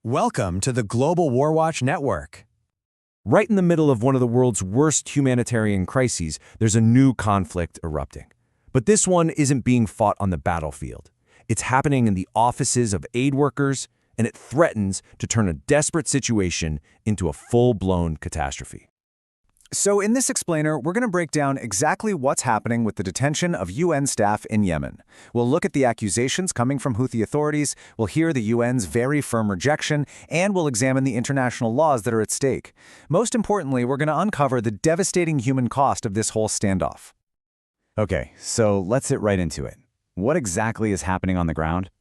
Welcome to the Global Warwatch Network. Right in the middle of one of the world's worst humanitarian crises, there's a new conflict erupting. But this one isn't being fought on the battlefield. It's happening in the offices of aid workers, and it threatens to turn a desperate situation into a full-blown catastrophe. So in this explainer, we're going to break down exactly what's happening with the detention of UN staff in Yemen. We'll look at the accusations coming from Houthi authorities, we'll hear the UN's very firm rejection, and we'll examine the international laws that are at stake. Most importantly, we're going to uncover the devastating human cost of this whole standoff. Okay, so let's get right into it. What exactly is happening on the ground?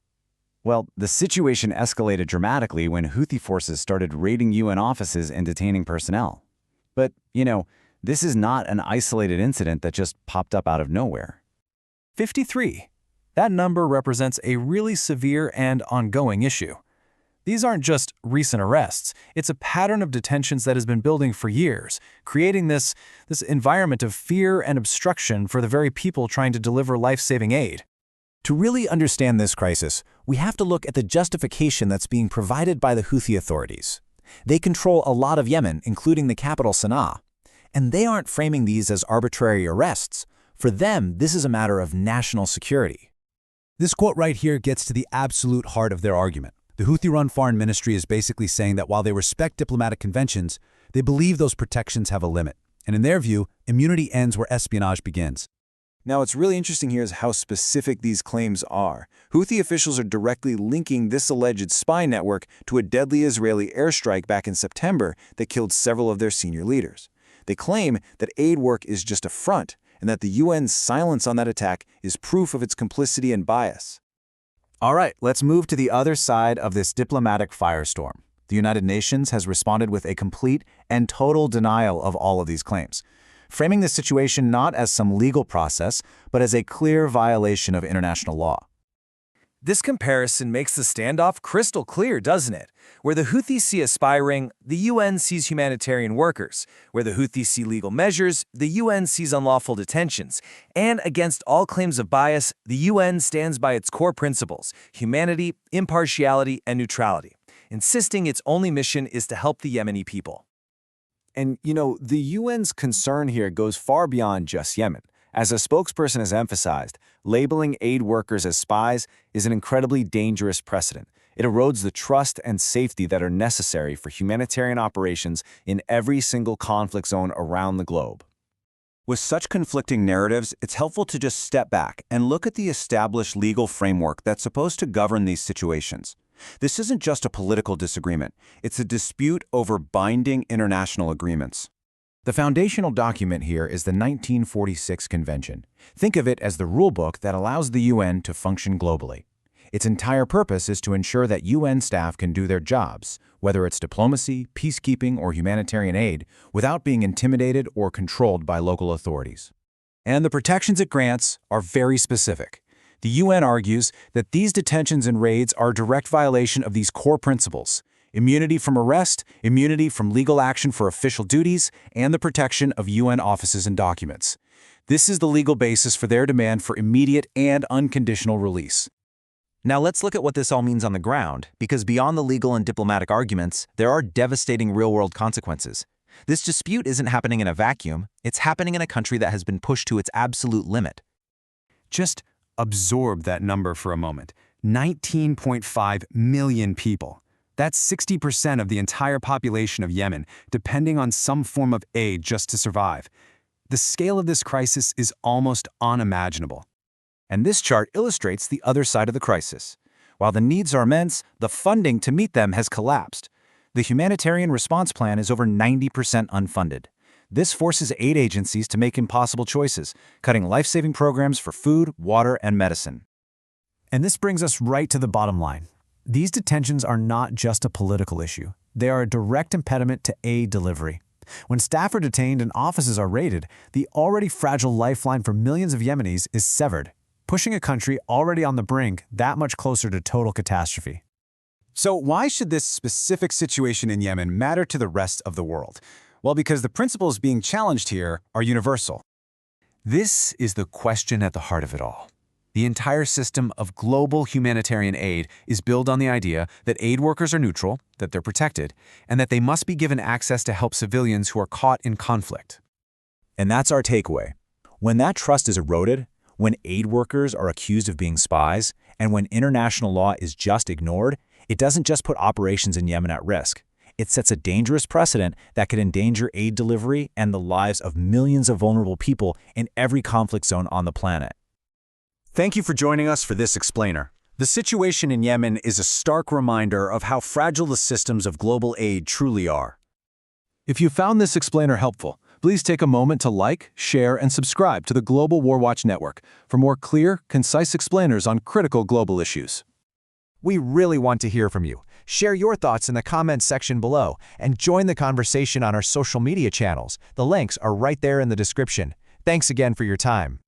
Well, the situation escalated dramatically when Houthi forces started raiding UN offices and detaining personnel. But, this is not an isolated incident that just popped up out of nowhere. 53. That number represents a really severe and ongoing issue. These aren't just recent arrests. It's a pattern of detentions that has been building for years, creating this environment of fear and obstruction for the very people trying to deliver life-saving aid. To really understand this crisis, we have to look at the justification that's being provided by the Houthi authorities. They control a lot of Yemen, including the capital Sana'a. And they aren't framing these as arbitrary arrests. For them, this is a matter of national security. This quote right here gets to the absolute heart of their argument. The Houthi-run foreign ministry is basically saying that while they respect diplomatic conventions, they believe those protections have a limit. And in their view, immunity ends where espionage begins. Now, what's really interesting here is how specific these claims are. Houthi officials are directly linking this alleged spy network to a deadly Israeli airstrike back in September that killed several of their senior leaders. They claim that aid work is just a front, and that the UN's silence on that attack is proof of its complicity and bias. All right, let's move to the other side of this diplomatic firestorm. The United Nations has responded with a complete and total denial of all of these claims, framing this situation not as some legal process, but as a clear violation of international law. This comparison makes the standoff crystal clear, doesn't it? Where the Houthis see a spy ring, the UN sees humanitarian workers. Where the Houthis see legal measures, the UN sees unlawful detentions. And against all claims of bias, the UN stands by its core principles: humanity, impartiality, and neutrality, insisting its only mission is to help the Yemeni people. And, the UN's concern here goes far beyond just Yemen. As a spokesperson has emphasized, labeling aid workers as spies is an incredibly dangerous precedent. It erodes the trust and safety that are necessary for humanitarian operations in every single conflict zone around the globe. With such conflicting narratives, it's helpful to just step back and look at the established legal framework that's supposed to govern these situations. This isn't just a political disagreement. It's a dispute over binding international agreements. The foundational document here is the 1946 Convention. Think of it as the rulebook that allows the UN to function globally. Its entire purpose is to ensure that UN staff can do their jobs, whether it's diplomacy, peacekeeping, or humanitarian aid, without being intimidated or controlled by local authorities. And the protections it grants are very specific. The UN argues that these detentions and raids are a direct violation of these core principles: immunity from arrest, immunity from legal action for official duties, and the protection of UN offices and documents. This is the legal basis for their demand for immediate and unconditional release. Now let's look at what this all means on the ground, because beyond the legal and diplomatic arguments, there are devastating real-world consequences. This dispute isn't happening in a vacuum. It's happening in a country that has been pushed to its absolute limit. Just absorb that number for a moment. 19.5 million people. That's 60% of the entire population of Yemen, depending on some form of aid just to survive. The scale of this crisis is almost unimaginable. And this chart illustrates the other side of the crisis. While the needs are immense, the funding to meet them has collapsed. The humanitarian response plan is over 90% unfunded. This forces aid agencies to make impossible choices, cutting life-saving programs for food, water, and medicine. And this brings us right to the bottom line. These detentions are not just a political issue. They are a direct impediment to aid delivery. When staff are detained and offices are raided, the already fragile lifeline for millions of Yemenis is severed, pushing a country already on the brink that much closer to total catastrophe. So why should this specific situation in Yemen matter to the rest of the world? Well, because the principles being challenged here are universal. This is the question at the heart of it all. The entire system of global humanitarian aid is built on the idea that aid workers are neutral, that they're protected, and that they must be given access to help civilians who are caught in conflict. And that's our takeaway. When that trust is eroded, when aid workers are accused of being spies, and when international law is just ignored, it doesn't just put operations in Yemen at risk. It sets a dangerous precedent that could endanger aid delivery and the lives of millions of vulnerable people in every conflict zone on the planet. Thank you for joining us for this explainer. The situation in Yemen is a stark reminder of how fragile the systems of global aid truly are. If you found this explainer helpful, please take a moment to like, share, and subscribe to the Global Warwatch Network for more clear, concise explainers on critical global issues. We really want to hear from you. Share your thoughts in the comments section below and join the conversation on our social media channels. The links are right there in the description. Thanks again for your time.